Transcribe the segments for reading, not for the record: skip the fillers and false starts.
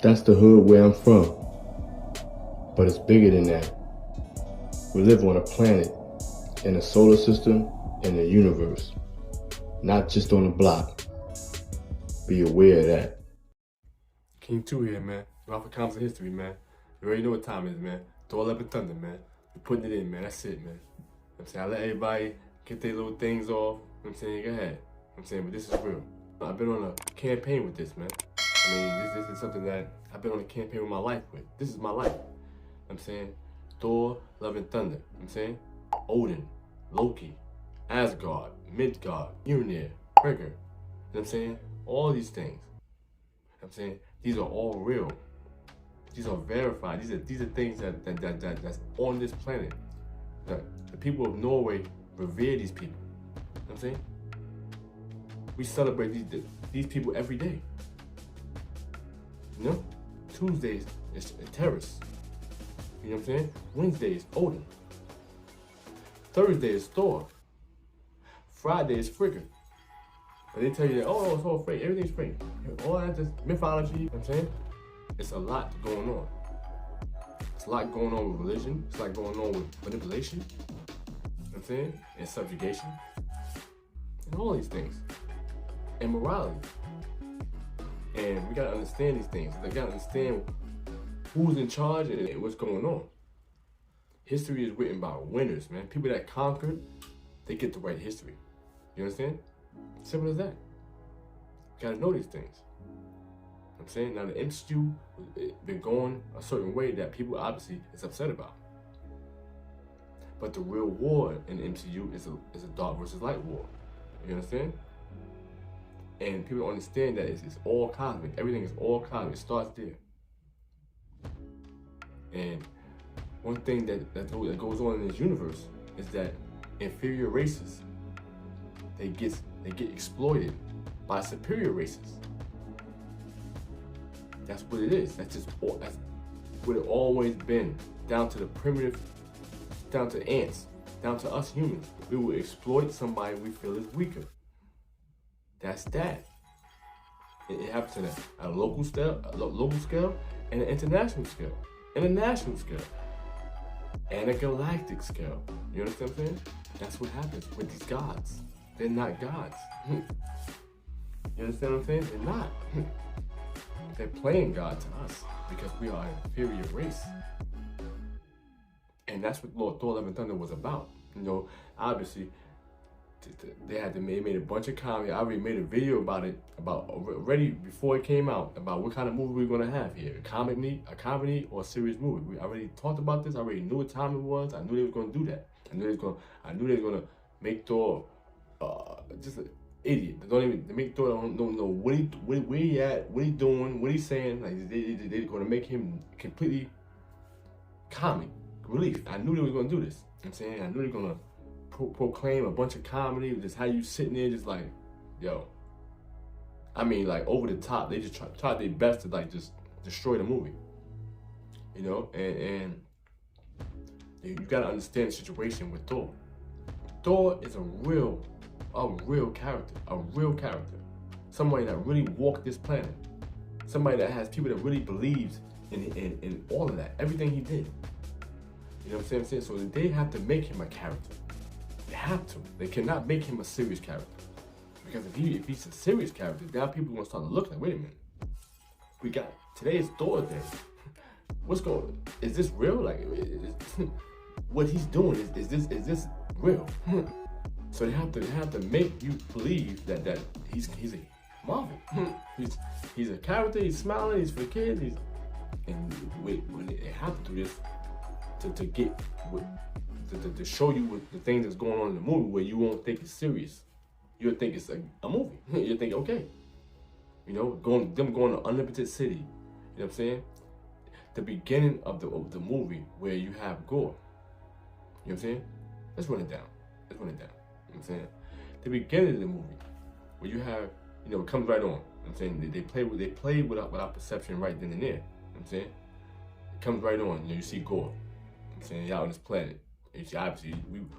That's the hood where I'm from. But it's bigger than that. We live on a planet, in a solar system, in a universe. Not just on a block. Be aware of that. King 2 here, man. Ralph for Comics of History, man. You already know what time it is, man. Thor, Love, and Thunder, man. We're putting it in, man. That's it, man. You know what I'm saying? I let everybody get their little things off. You know what I'm saying? Go ahead. You know what I'm saying? But this is real. I've been on a campaign with this, man. I mean, this is something that I've been on a campaign with my life with. This is my life. You know what I'm saying? Thor, Love, and Thunder. You know what I'm saying? Odin, Loki, Asgard, Midgard, Mjolnir, Krger. You know what I'm saying? All these things. You know what I'm saying? These are all real. These are verified. These are things that's on this planet. The people of Norway revere these people. You know what I'm saying? We celebrate these people every day. You know? Tuesdays is terrorists. You know what I'm saying? Wednesday is Odin. Thursday is Thor. Friday is Frigga. But they tell you that, oh, it's all fake. Everything's fake. All that just mythology. You know what I'm saying? It's a lot going on. It's a lot going on with religion. It's a lot going on with manipulation. You know what I'm saying? And subjugation. And all these things. And morality. And we gotta understand these things. We gotta understand who's in charge and what's going on. History is written by winners, man. People that conquered, they get to write history. You understand? Simple as that. You gotta know these things. I'm saying? Now the MCU been going a certain way that people obviously is upset about. But the real war in the MCU is a dark versus light war. You understand? And people don't understand that it's all cosmic. Everything is all cosmic. It starts there. And one thing that goes on in this universe is that inferior races, they get exploited by superior races. That's what it is. That's what it always been. Down to the primitive, down to ants, down to us humans. We will exploit somebody we feel is weaker. That's that. It happens at a local scale, and an international scale, and a national scale, and a galactic scale. You understand what I'm saying? That's what happens with these gods. They're not gods. You understand what I'm saying? They're not. They're playing God to us because we are an inferior race. And that's what Thor, Love, and Thunder was about. You know, obviously, they made a bunch of comedy. I already made a video about it, already before it came out, about what kind of movie we're gonna have here, a comedy or a serious movie. We already talked about this. I already knew what time it was. I knew they was gonna do that. I knew they was gonna make Thor just an idiot. They don't even make Thor don't know where he at, what he doing, what he's saying. Like they're gonna make him completely comic relief. I knew they was gonna do this. You know what I'm saying? I knew they were gonna proclaim a bunch of comedy, just how you sitting there just like, yo. I mean, like over the top. They just tried their best to like just destroy the movie. You know, and you gotta understand the situation with Thor. Thor is a real character. Somebody that really walked this planet. Somebody that has people that really believes in all of that, everything he did. You know what I'm saying? So they have to make him a character. They have to. They cannot make him a serious character. Because if he's a serious character, now people are gonna start to look like, wait a minute. Today is Thor Day. What's going on? Is this real? Like, what he's doing, is this real? So they have to make you believe that he's a Marvel. He's a character, he's smiling, he's for the kids, they have to do this to show you the things that's going on in the movie where you won't think it's serious. You'll think it's a movie. You'll think, okay. You know, going to Unlimited City. You know what I'm saying? The beginning of the movie where you have Gorr. You know what I'm saying? Let's run it down. You know what I'm saying? The beginning of the movie where you have, you know, it comes right on. You know what I'm saying? They play with our perception right then and there. You know what I'm saying? It comes right on. You know, you see Gorr. You know what I'm saying? Out on this planet. You see, obviously,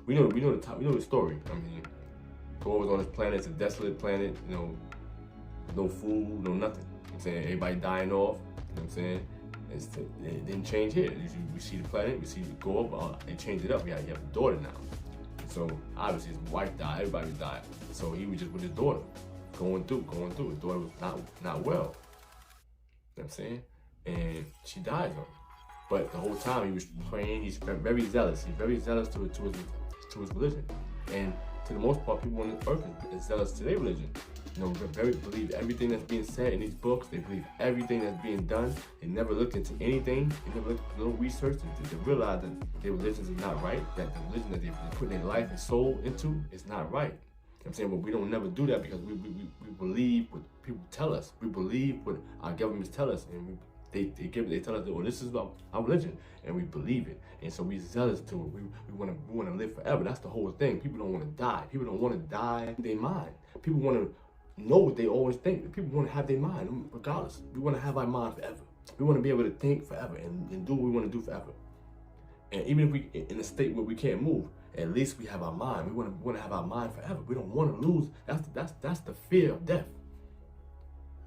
we know the story. I mean, Gorr was on this planet. It's a desolate planet. You know, no food, no nothing. You know what I'm saying? Everybody dying off. what I'm saying? It didn't change here. We see the planet, we see the Gorr, but they changed it up. You have a daughter now. So obviously his wife died, everybody died. So he was just with his daughter, going through. His daughter was not well. You know what I'm saying? And she died though. But the whole time he was praying, he's very zealous. He's very zealous to his religion. And to the most part, people on this earth is zealous to their religion. You know, they believe everything that's being said in these books. They believe everything that's being done. They never looked into anything. They never looked into no research to realize that their religion is not right. That the religion that they're putting their life and soul into is not right. You know what I'm saying? But we don't never do that because we believe what people tell us. We believe what our governments tell us, and they tell us that, well, this is our religion, and we believe it, and so we're zealous to it. We want to live forever. That's the whole thing. People don't want to die. People don't want to die in their mind. People want to know what they always think. People want to have their mind, regardless. We want to have our mind forever. We want to be able to think forever and do what we want to do forever. And even if we in a state where we can't move, at least we have our mind. We want to have our mind forever. We don't want to lose. That's the fear of death.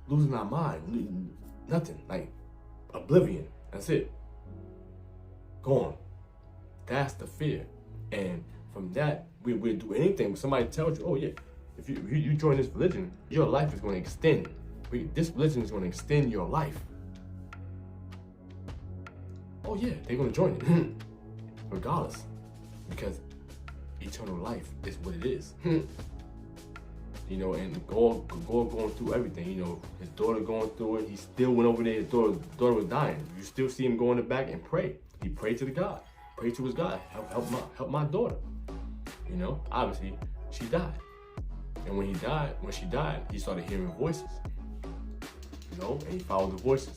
Losing our mind, nothing like. Oblivion. That's it. Gone. That's the fear. And from that, we'll do anything. When somebody tells you, oh yeah, if you join this religion, your life is going to extend. This religion is going to extend your life. Oh yeah, they're going to join it. Regardless. Because eternal life is what it is. You know, and Gorr going through everything. You know, his daughter going through it. He still went over there. His daughter was dying. You still see him go in the back and pray. He prayed to the God. Prayed to his God. Help my daughter. You know, obviously she died. And when she died, he started hearing voices. You know, and he followed the voices.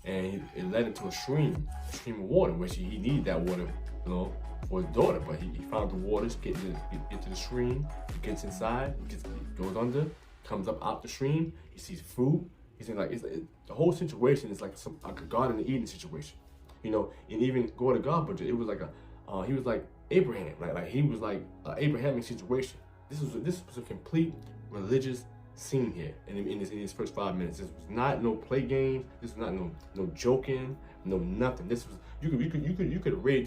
And it led him to a stream of water, which he needed that water, you know, for his daughter. But he found the waters, get to the stream. He gets inside, he goes under, comes up out the stream. He sees fruit. He's in the whole situation is like a Garden of Eden situation, you know. And even Gorr the God Butcher, it was like he was like Abraham, like he was like an Abrahamic situation. This was a complete religious scene here in his first 5 minutes. This was not no play games. This was not no joking, no nothing. This was you could rate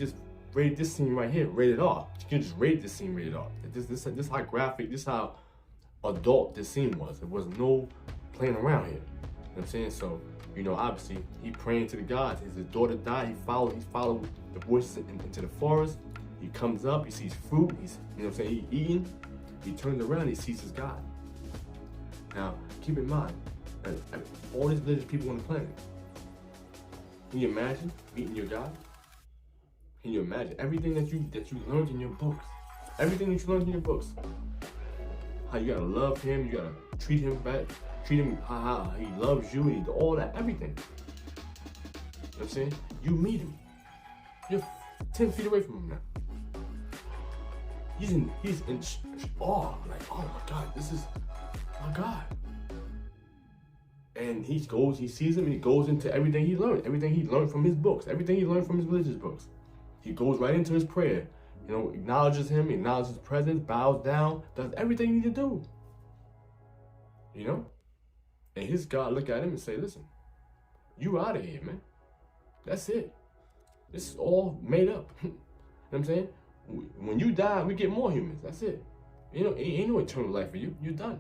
this scene right here, rated R. You can just rate this scene rated R. This how graphic, this how adult this scene was. There was no playing around here. You know what I'm saying? So, you know, obviously he praying to the gods. His daughter died. He followed the voices into the forest. He comes up. He sees fruit. He's, you know what I'm saying? He eating. He turns around. He sees his God. Now, keep in mind, all these religious people on the planet. Can you imagine meeting your God? Can you imagine everything that you learned in your books? Everything that you learned in your books. How you gotta love him, you gotta treat him back, treat him how he loves you, and all that, everything. You know what I'm saying? You meet him. You're 10 feet away from him now. He's in awe, like, oh my God, this is my God. And he sees him, and he goes into everything he learned from his books, everything he learned from his religious books. He goes right into his prayer, you know, acknowledges him, acknowledges his presence, bows down, does everything he needs to do. You know? And his God look at him and say, listen, you out of here, man. That's it. This is all made up. You know what I'm saying? When you die, we get more humans. That's it. You know, ain't no eternal life for you. You're done.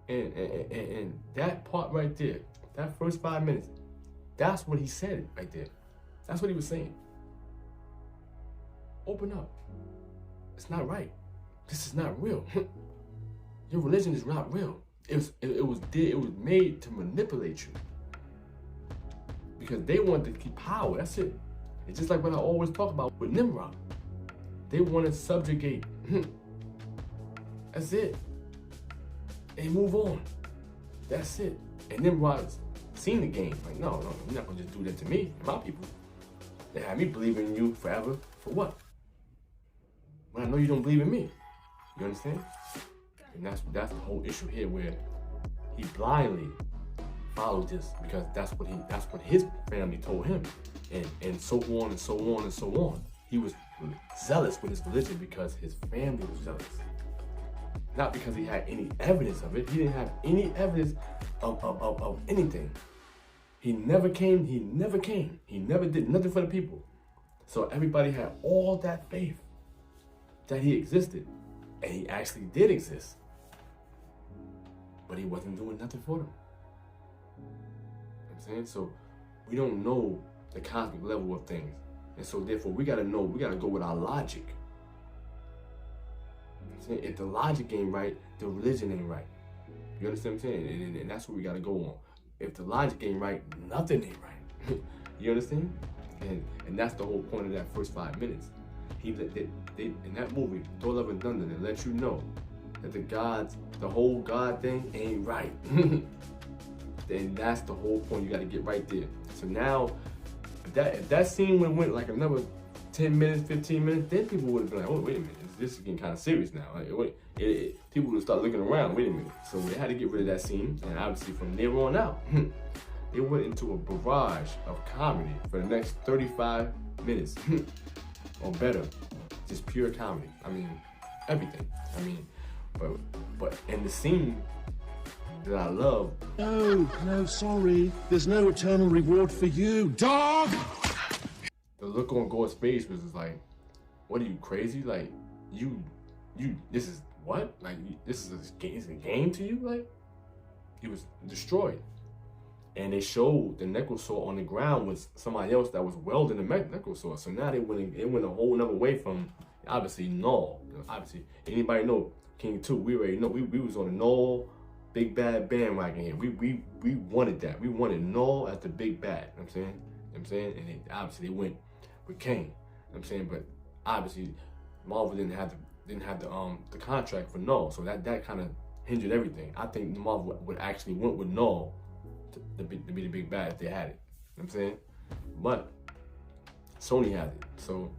And that part right there, that first 5 minutes, that's what he said right there. That's what he was saying. Open up. It's not right. This is not real. Your religion is not real. It was made to manipulate you. Because they wanted to keep power. That's it. It's just like what I always talk about with Nimrod. They want to subjugate. That's it. And move on. That's it. And Nimrod's seen the game. Like, no, you're not gonna just do that to me and my people. They have me believing in you forever. For what? When I know you don't believe in me. You understand? And that's the whole issue here, where he blindly followed this because that's what his family told him. And so on and so on and so on. He was zealous with his religion because his family was zealous. Not because he had any evidence of it. He didn't have any evidence of anything. He never came. He never came. He never did nothing for the people. So everybody had all that faith that he existed. And he actually did exist. But he wasn't doing nothing for them. You know what I'm saying? So we don't know the cosmic level of things. And so therefore we gotta know, we gotta go with our logic. You know what I'm saying? If the logic ain't right, the religion ain't right. You understand what I'm saying? And that's what we gotta go on. If the logic ain't right, nothing ain't right. You understand? And that's the whole point of that first 5 minutes. They in that movie, Thor: Love and Thunder, they let you know that the whole God thing ain't right. Then that's the whole point. You got to get right there. So now, if that scene would have went like another 10 minutes, 15 minutes, then people would have been like, oh, wait a minute, this is getting kind of serious now. Like, people would start looking around, wait a minute. So they had to get rid of that scene, and obviously from there on out, they went into a barrage of comedy for the next 35 minutes or better. Just pure comedy. I mean, everything. I mean, but in the scene that I love. No, sorry. There's no eternal reward for you, dog! The look on Gorr's face was just like, what are you, crazy? Like, this is what? Like, this is a game to you? Like, he was destroyed. And they showed the necrosaur on the ground with somebody else that was welding the necrosaur. So now it went a whole nother way from, obviously, Null. Obviously, anybody know King 2, we already know. We was on the Null big bad bandwagon here. We wanted that. We wanted Null as the big bad. You know what I'm saying? You know what I'm saying? And obviously they went with Kane. You know what I'm saying? But obviously Marvel didn't have the contract for Null. So that kind of hindered everything. I think Marvel would actually went with Null to be the big bad if they had it. You know what I'm saying? But Sony had it. So,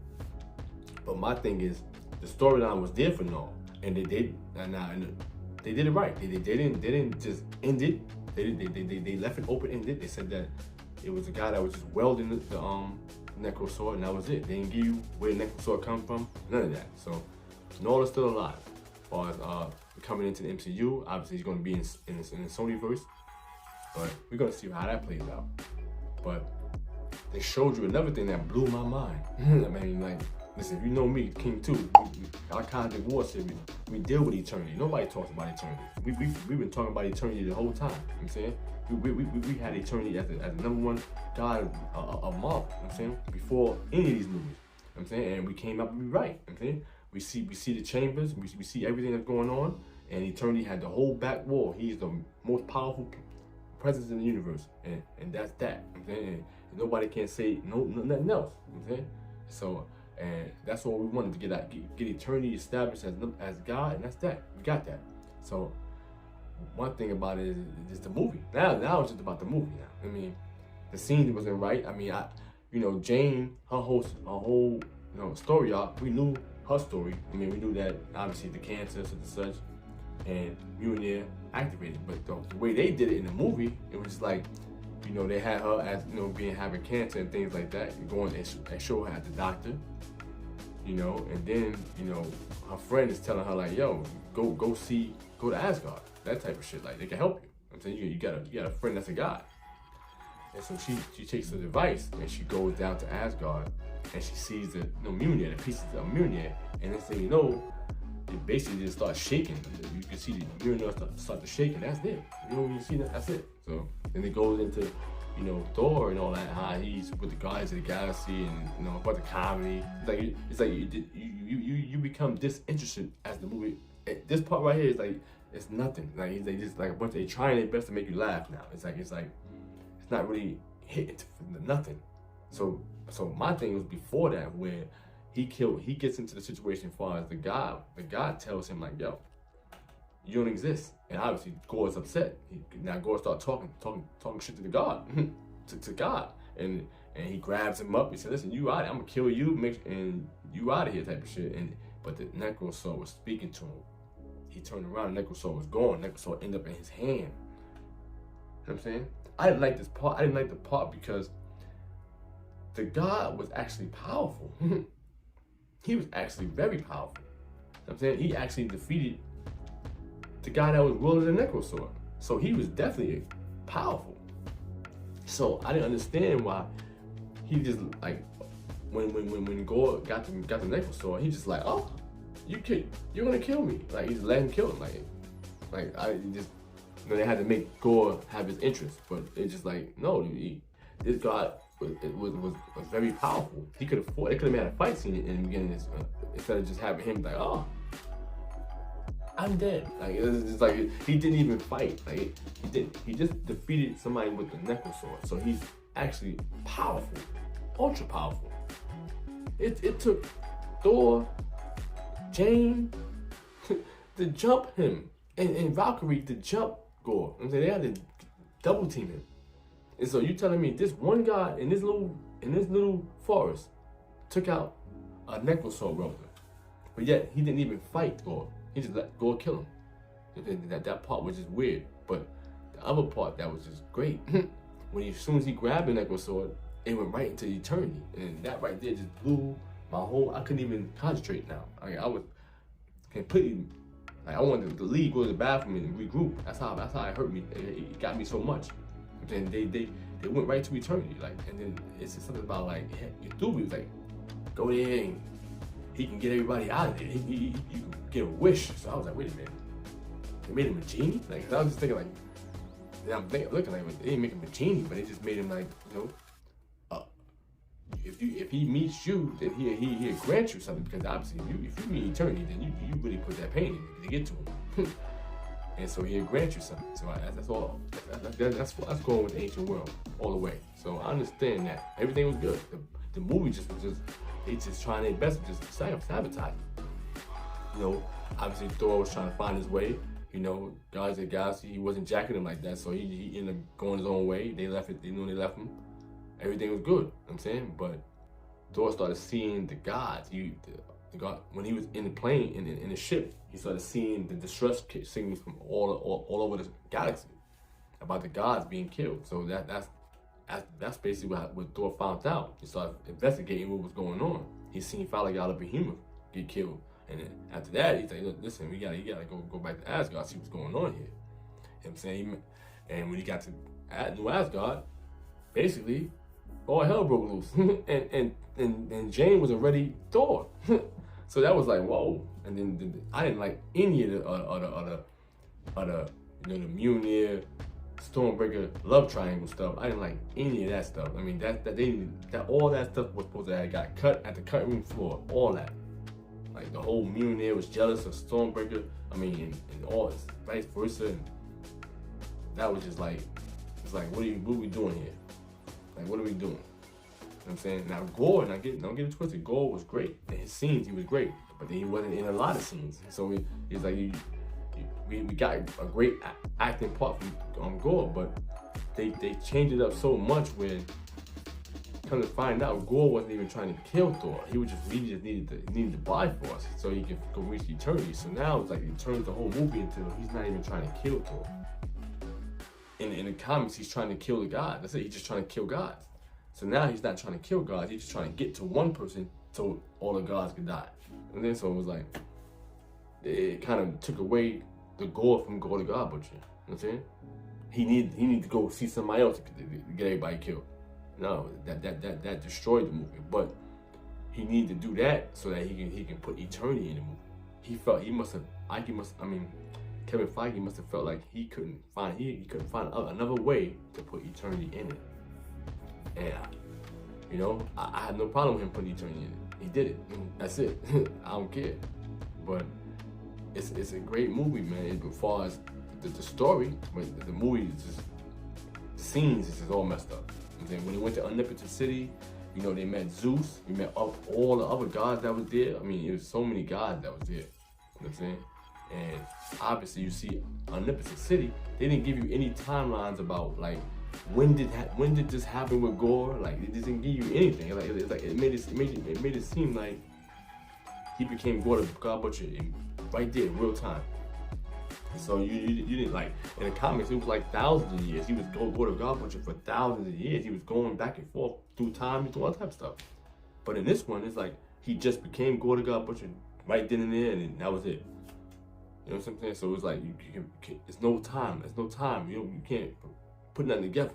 but my thing is, the storyline was there for Null, and they did it right. They didn't just end it. They left it open ended. They said that it was a guy that was just welding the necrosaur, and that was it. They didn't give you where the necrosaur come from. None of that. So Null is still alive. As far as coming into the MCU, obviously he's going to be in the Sonyverse. But we're gonna see how that plays out. But they showed you another thing that blew my mind. I mean, like, listen, if you know me, King 2, our Cosmic War series, we deal with eternity. Nobody talks about eternity. We've been talking about eternity the whole time. You know what I'm saying? We had eternity as the number one god of Marvel. You know what I'm saying? Before any of these movies. You know what I'm saying? And we came up to be right. You know what I'm saying? We see the chambers. We see everything that's going on. And eternity had the whole back wall. He's the most powerful presence in the universe, and that's that. You know what I'm saying? And nobody can say nothing else. You know what I'm saying? So, and that's what we wanted to get eternity established as God, and that's that. We got that. So, one thing about it is the movie. Now it's just about the movie. Now, I mean, the scene wasn't right. I mean, Jane, her whole story arc. We knew her story. I mean, we knew that obviously the cancer and such, and Mjolnir activated. But the way they did it in the movie, it was just like, they had her as having cancer and things like that, and going and show her at the doctor, and then her friend is telling her like, yo, go to Asgard, that type of shit, like they can help you. I'm saying you got a friend that's a god. And so she takes the device and she goes down to Asgard and she sees the Mjolnir, the pieces of Mjolnir, and then say, it basically just starts shaking. You can see the Mjolnir start to shake, and that's it. When you see that, that's it. So then it goes into, Thor and all that, how he's with the Guardians of the Galaxy, and about the comedy. It's like you become disinterested as the movie. This part right here is like it's nothing. Like they just like a bunch. They trying their best to make you laugh now. It's not really hitting nothing. So my thing was before that where he gets into the situation as far as the God tells him like, yo, you don't exist. And obviously Gorr's upset. Now Gorr starts talking shit to the God, to God. And he grabs him up. He said, listen, you out of here. I'm gonna kill you, and you out of here type of shit. But the necrosaur was speaking to him. He turned around, the necrosaur was gone. Necrosaur ended up in his hand. You know what I'm saying? I didn't like this part. I didn't like the part because the God was actually powerful. He was actually very powerful. You know what I'm saying? He actually defeated the guy that was wielding the necrosaur. So he was definitely powerful. So I didn't understand why he just like when Gorr got the necklace sword, he just like, oh, you're gonna kill me. Like he just let him kill him. Like I just, you know, they had to make Gorr have his interest, but it's just like, no, this god was very powerful. He could have fought. They could have made a fight scene in the beginning of this, instead of just having him like, oh, I'm dead. Like it's just like he didn't even fight. Like he didn't. He just defeated somebody with the necklace sword. So he's actually powerful, ultra powerful. It took Thor, Jane to jump him, and Valkyrie to jump Gorr. I'm saying they had to double team him. And so you telling me this one guy in this little forest took out a necklace sword wielder, but yet he didn't even fight Gorr. He just let Gorr kill him. That part was just weird, but the other part that was just great. As soon as he grabbed the necklace sword, it went right into eternity, and that right there just blew my whole. I couldn't even concentrate now. I was completely like I wanted to leave, go to the bathroom, and regroup. That's how it hurt me. It got me so much. And they went right to eternity, like, and then it's just something about like THOE was like, go there and he can get everybody out of there. You can get a wish. So I was like, wait a minute, they made him a genie? Like I was just thinking like, looking like they didn't make him a genie, but they just made him like, you know. If he meets you, then he'll grant you something, because obviously if you meet eternity, then you really put that pain in to get to him. And so he'll grant you something. So that's all. That's going with the ancient world all the way. So I understand that everything was good. The movie they just trying their best to just sabotage it. You know, obviously Thor was trying to find his way. You know, Guardians of the Galaxy, he wasn't jacking him like that, so he ended up going his own way. They left it. They knew they left him. Everything was good. You know what I'm saying, but Thor started seeing the gods. The God, when he was in the plane, in the ship, he started seeing the distress signals from all over the galaxy about the gods being killed. So that's basically what Thor found out. He started investigating what was going on. He seen Father God of Behemoth get killed, and then after that, he's like, look, listen, you gotta go back to Asgard, see what's going on here. You know what I'm saying? And when he got to New Asgard, basically, all hell broke loose, and Jane was already Thor. So that was like, whoa. And then I didn't like any of the you know, the Mjolnir, Stormbreaker, love triangle stuff. I didn't like any of that stuff. I mean, that all that stuff was supposed to have got cut at the cutting room floor. All that, like the whole Mjolnir was jealous of Stormbreaker. I mean, and all this, vice versa. And that was just like, it's like, what are we doing here? Like, what are we doing? You know what I'm saying? Now, Gorr, don't get it twisted, Gorr was great. In his scenes, he was great. But then he wasn't in a lot of scenes. So he's like, we got a great acting part from Gorr, but they changed it up so much where, come to find out, Gorr wasn't even trying to kill Thor. He just needed the Bifrost so he could go reach eternity. So now it's like it turns the whole movie into he's not even trying to kill Thor. In the comics, he's trying to kill the gods. That's it. He's just trying to kill gods. So now he's not trying to kill gods. He's just trying to get to one person so all the gods could die. And then so it was like, it kind of took away the Gorr from Gorr the God Butcher. You know what I'm saying? He need to go see somebody else to get everybody killed. No, that destroyed the movie. But he needed to do that so that he can put eternity in the movie. Kevin Feige must have felt like he couldn't find another way to put eternity in it. And you know, I had no problem with him putting eternity in it. He did it. That's it. I don't care. But it's a great movie, man. As far as the story, but the movie is just, the scenes is just all messed up. And then when he went to Omnipotent City, you know, they met Zeus. We met all the other gods that was there. I mean, it was so many gods that was there. You know what I'm saying? And obviously, you see Omnipotent City. They didn't give you any timelines about like when did this happen with Gorr. Like it didn't give you anything. Like it made it seem like he became Gorr the God Butcher right there in real time. So you didn't like in the comics. It was like thousands of years. He was Gorr the God Butcher for thousands of years. He was going back and forth through time and through all type of stuff. But in this one, it's like he just became Gorr the God Butcher right then and there, and that was it. You know what I'm saying? So it's like it's no time. There's no time. You can't put nothing together.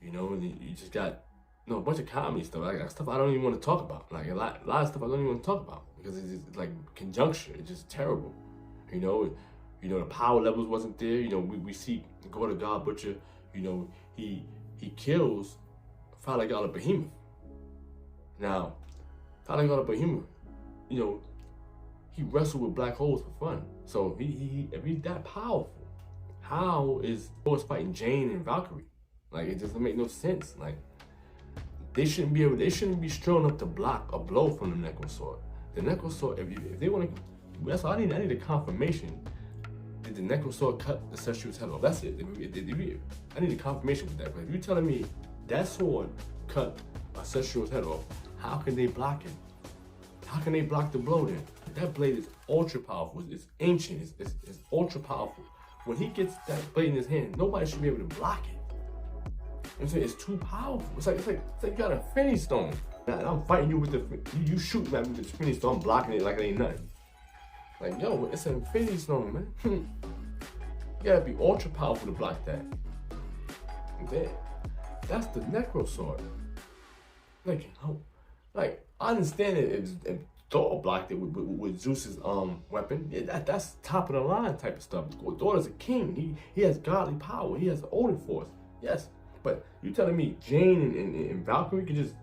You know, and you just got a bunch of comedy stuff, like stuff I don't even want to talk about. Like a lot of stuff I don't even want to talk about because it's like conjunction. It's just terrible. You know, the power levels wasn't there. You know, we see Gorr the God Butcher. You know, he kills Father God of Behemoth. Now, Father God of Behemoth, you know, he wrestled with black holes for fun. So if he's that powerful, how is Thor's fighting Jane and Valkyrie? Like, it doesn't make no sense. Like, they shouldn't be strong enough to block a blow from the Necrosword. The Necrosword, if they want to, that's all I need a confirmation. Did the Necrosword cut the Cestrial's head off? That's it. I need a confirmation with that. But if you're telling me that sword cut a Cestrial's head off, how can they block it? How can they block the blow then? That blade is ultra powerful. It's ancient. It's ultra powerful. When he gets that blade in his hand, nobody should be able to block it. I'm saying it's too powerful. It's like you got a Infinity Stone. And I'm fighting you with you shoot me with the Infinity Stone, I'm blocking it like it ain't nothing. Like, yo, it's an Infinity Stone, man. You gotta be ultra powerful to block that. That's the Necro Sword. Like, I understand it if Thor blocked it with Zeus's weapon. Yeah, that's top of the line type of stuff. Thor is a king. He has godly power. He has the Odin force. Yes, but you telling me Jane and Valkyrie can just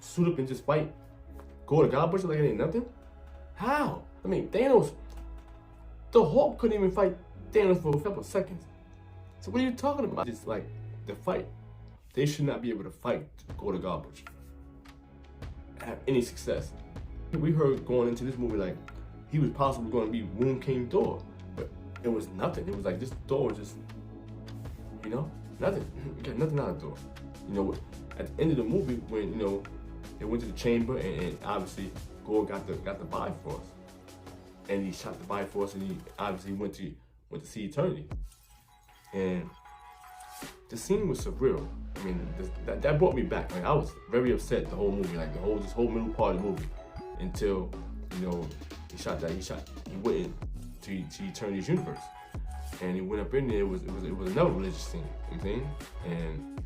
suit up and just fight Gorr the God Butcher like it ain't nothing? How? I mean, Thanos, the Hulk couldn't even fight Thanos for a couple of seconds. So what are you talking about? Just like the fight. They should not be able to fight Gorr the God Butcher. Have any success. We heard going into this movie like he was possibly going to be Womb King Thor, but it was nothing. It was like this Thor was just, you know, nothing. You got nothing out of Thor. You know, at the end of the movie when, you know, they went to the chamber and obviously Gorr got the Bifrost, and he shot the Bifrost and he obviously went to see eternity, and the scene was surreal. I mean, that brought me back. Like, I was very upset the whole movie, like this whole middle part of the movie, until, you know, he went to Eternity's universe, and he went up in there. It was another religious scene, you know what I'm saying? And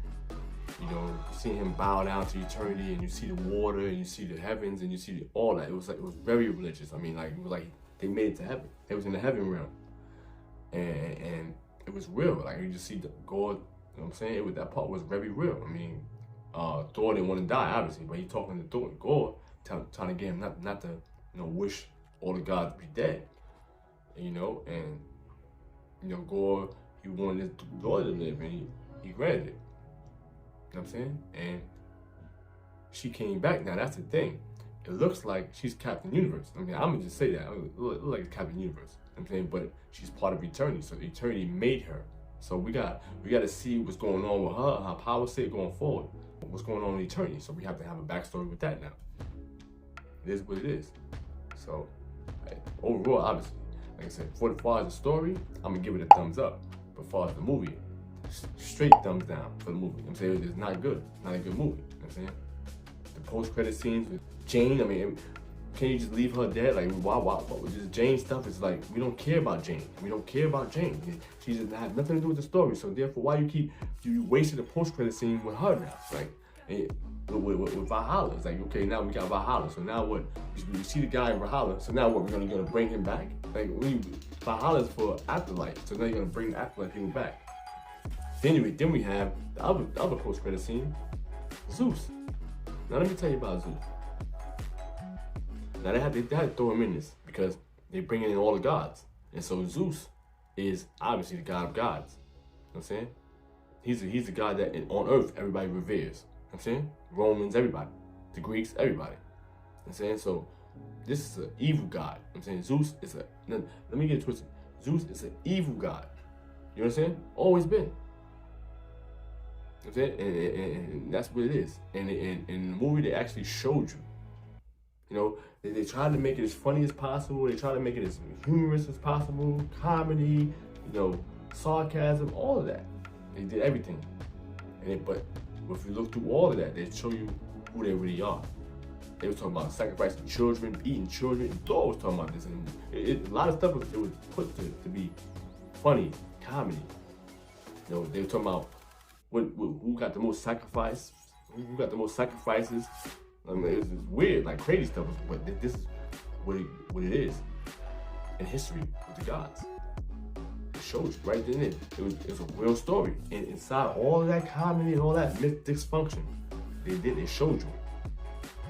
you know, you see him bow down to eternity, and you see the water, and you see the heavens, and you see all that. It was very religious. I mean, like, it was like they made it to heaven. It was in the heaven realm, and it was real. Like, you just see the God. You know what I'm saying? That part was very real. I mean, Thor didn't want to die, obviously, but he talking to Thor, Gorr, trying to get him not to, you know, wish all the gods to be dead. You know, and you know, Gorr, he wanted Thor to live, and he granted it. You know what I'm saying? And she came back. Now that's the thing. It looks like she's Captain Universe. I mean, I'm gonna just say that. It looks like Captain Universe. You know what I'm saying? But she's part of Eternity, so Eternity made her. So we got to see what's going on with her, her power set going forward. What's going on in Eternity? So we have to have a backstory with that now. It is what it is. So overall, obviously, like I said, for far as the story, I'm gonna give it a thumbs up. But as far as the movie, straight thumbs down for the movie. I'm saying it's not good, not a good movie. You know what I'm saying? The post-credit scenes with Jane, I mean, can you just leave her dead? Like, why? This Jane stuff is like, we don't care about Jane. We don't care about Jane. She just had nothing to do with the story. So therefore, why you wasted a post-credit scene with her now? Like, with Valhalla. It's like, okay, now we got Valhalla. So now what? We see the guy in Valhalla. So now what? We're gonna bring him back? Like, Valhalla is for afterlife. So now you're gonna bring the afterlife people back. Anyway, then we have the other post-credit scene, Zeus. Now let me tell you about Zeus. Now they had to throw him in this because they bring in all the gods. And so Zeus is obviously the god of gods. You know what I'm saying? He's the god that on earth everybody reveres. You know what I'm saying? Romans, everybody. The Greeks, everybody. You know what I'm saying? So this is an evil god. You know what I'm saying? Zeus is let me get it twisted. Zeus is an evil god. You know what I'm saying? Always been. You know what I'm saying? And that's what it is. And in the movie, they actually showed you. You know, they tried to make it as funny as possible. They tried to make it as humorous as possible. Comedy, you know, sarcasm, all of that. They did everything. But if you look through all of that, they show you who they really are. They were talking about sacrificing children, eating children. And Thor was talking about this. And a lot of stuff was put to be funny, comedy. You know, they were talking about who got the most sacrifice? Who got the most sacrifices? I mean, it's weird, like crazy stuff. But this is what it is in history with the gods. It shows you right then. It was a real story, and inside all of that comedy and all that myth dysfunction, they showed you,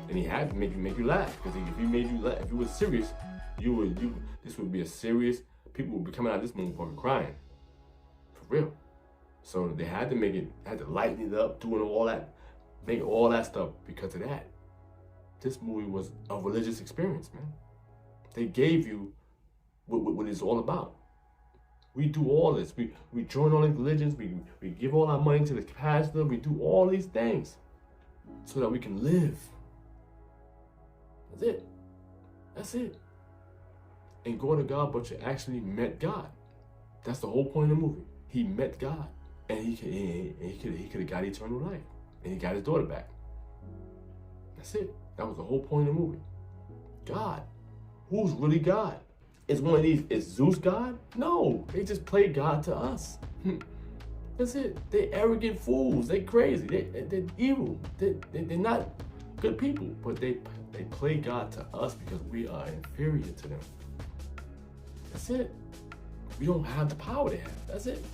and he had to make you laugh, because if he made you laugh, if it was serious, this would be a serious. People would be coming out of this movie fucking crying, for real. So they had to had to lighten it up, doing all that, make all that stuff because of that. This movie was a religious experience, man. They gave you what it's all about. We do all this. We join all these religions. We give all our money to the pastor. We do all these things so that we can live. That's it. That's it. And go to God, but you actually met God. That's the whole point of the movie. He met God, and he could have got eternal life, and he got his daughter back. That's it. That was the whole point of the movie. God. Who's really God? Is one of these, is Zeus God? No, they just play God to us. That's it. They arrogant fools. They crazy. They're evil. They're not good people, but they play God to us because we are inferior to them. That's it. We don't have the power they have. That's it.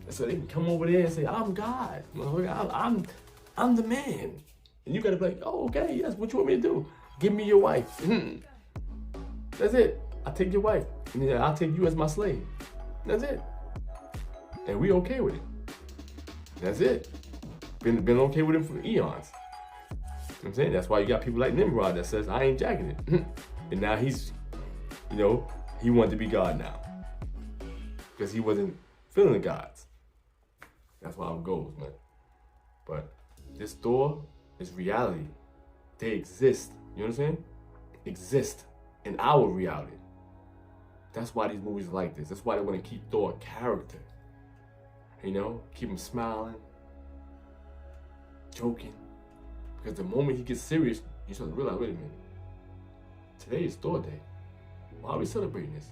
So they can come over there and say, I'm God. I'm the man. And you gotta be like, oh, okay, yes, what you want me to do? Give me your wife. That's it. I'll take your wife. And then I'll take you as my slave. That's it. And we okay with it. That's it. Been okay with it for eons. You know what I'm saying? That's why you got people like Nimrod that says, I ain't jacking it. And now he's, he wanted to be God now. Because he wasn't feeling the gods. That's why it goes, man. But this Thor is reality. They exist. You know what I'm saying? Exist in our reality. That's why these movies are like this. That's why they want to keep Thor a character. Keep him smiling, joking. Because the moment he gets serious, you start to realize, wait a minute. Today is Thor Day. Why are we celebrating this?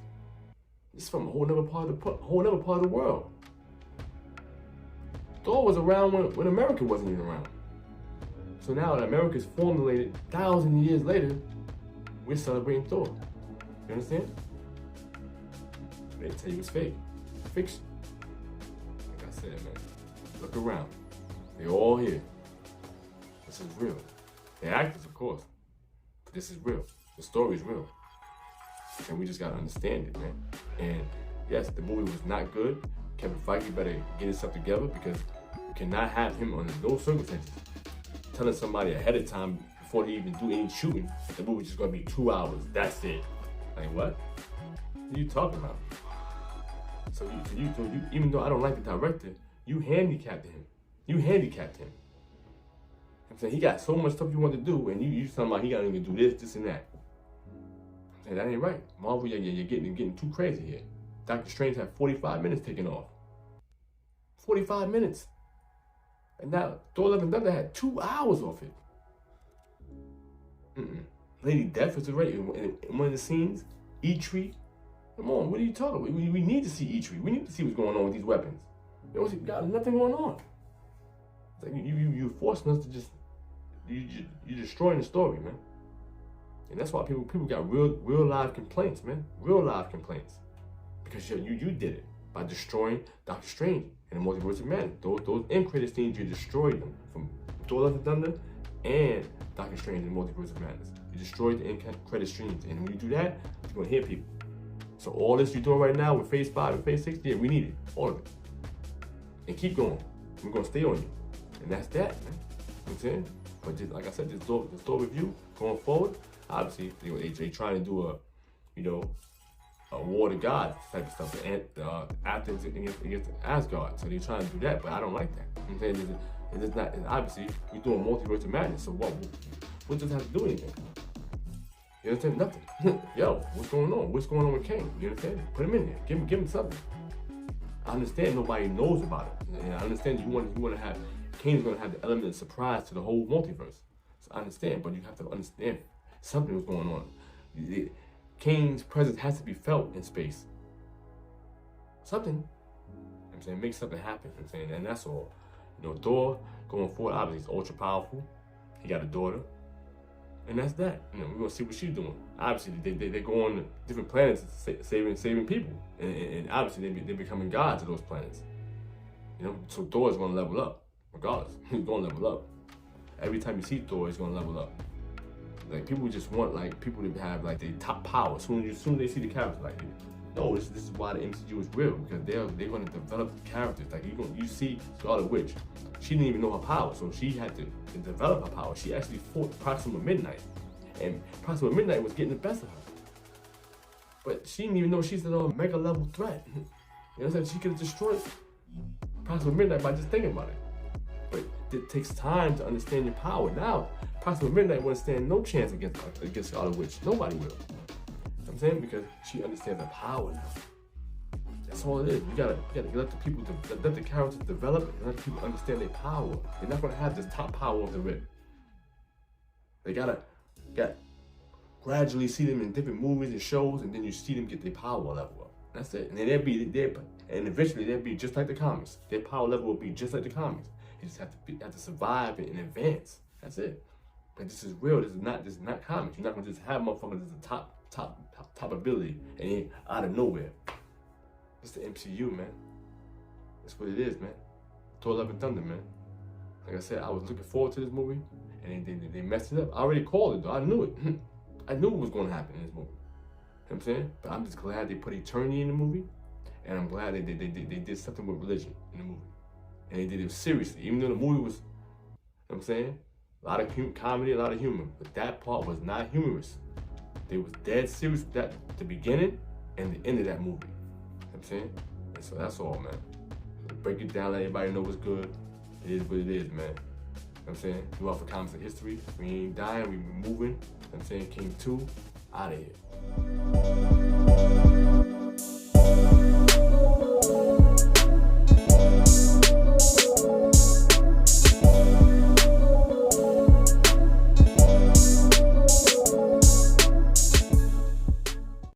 This is from a whole nother part of the world. Thor was around when America wasn't even around. So now that America's formulated thousands of years later, we're celebrating Thor. You understand? They tell you it's fake. Fiction. Like I said, man. Look around. They're all here. This is real. They're actors, of course. But this is real. The story is real. And we just gotta understand it, man. And yes, the movie was not good. Kevin Feige better get himself together, because you cannot have him under no circumstances telling somebody ahead of time before they even do any shooting that the movie's just gonna be 2 hours. That's it. Like what? What are you talking about? So you even though I don't like the director, you handicapped him. You handicapped him. I'm saying he got so much stuff you want to do, and you talking about he gotta even do this, and that. I'm saying that ain't right. Marvel, you're getting too crazy here. Doctor Strange had 45 minutes taken off. 45 minutes. And now Thor Love and Thunder had 2 hours off it. Lady Death is already in one of the scenes. E-Tree. Come on, what are you talking about? We need to see E-Tree. We need to see what's going on with these weapons. You got nothing going on. It's like you're forcing us to just, you're destroying the story, man. And that's why people got real live complaints, man. Real live complaints. Because you did it by destroying Doctor Strange and the Multiverse of Madness. Those end credit scenes, you destroyed them. From Thor Love and Thunder and Doctor Strange and the Multiverse of Madness. You destroyed the end credit streams. And when you do that, you're going to hit people. So all this you're doing right now with Phase 5 and Phase 6, yeah, we need it. All of it. And keep going. We're going to stay on you. And that's that, man. You know what I'm saying? But just, like I said, this Thor review going forward, obviously, they trying to do a war to God type of stuff. Athens against Asgard. So they're trying to do that, but I don't like that. You know what I'm saying? It's not, obviously, we're doing Multiverse of Madness, so what does that have to do anything? You understand? Nothing. Yo, what's going on? What's going on with Kane? You understand? Put him in there. Give him something. I understand nobody knows about it. And I understand you want to have, Kane's going to have the element of surprise to the whole multiverse. So I understand, but you have to understand something was going on. Kane's presence has to be felt in space. Something. I'm saying, make something happen. I'm saying, and that's all. You know, Thor, going forward, obviously, he's ultra powerful. He got a daughter. And that's that. You know, we're gonna see what she's doing. Obviously, they go on different planets saving people. And obviously, they're becoming gods of those planets. You know, so Thor is gonna level up, regardless. He's gonna level up. Every time you see Thor, he's gonna level up. Like, people just want, like, people to have, like, the top power. As soon as they see the characters, like, no, this is why the MCU is real, because they're gonna develop the characters. Like, you see Scarlet Witch, she didn't even know her power, so she had to develop her power. She actually fought Proxima Midnight, and Proxima Midnight was getting the best of her. But she didn't even know she's a mega level threat. You know what I'm saying? She could have destroyed Proxima Midnight by just thinking about it. But it takes time to understand your power. Now, Proxima Midnight wouldn't stand no chance against Scarlet Witch. Nobody will. You know what I'm saying? Because she understands her power now. That's all it is. You gotta let the people, let the characters develop and let people understand their power. They're not gonna have this top power of the rip. They gotta gradually see them in different movies and shows, and then you see them get their power level up. That's it. And then and eventually they'll be just like the comics. Their power level will be just like the comics. You just have to survive it in advance. That's it. But this is real. This is not comics. You're not gonna just have motherfuckers as a top ability and then out of nowhere. It's the MCU, man. That's what it is, man. Thor: Love and Thunder, man. Like I said, I was looking forward to this movie, and they messed it up. I already called it, though. I knew it. I knew what was going to happen in this movie. You know what I'm saying? But I'm just glad they put eternity in the movie, and I'm glad they did something with religion in the movie. And they did it seriously, even though the movie was, you know what I'm saying? A lot of comedy, a lot of humor. But that part was not humorous. They was dead serious with that, the beginning and the end of that movie. You know what I'm saying? And so that's all, man. Break it down, let everybody know what's good. It is what it is, man. You know what I'm saying? We out for comics and history. We ain't dying, we moving. You know what I'm saying? King 2, out of here.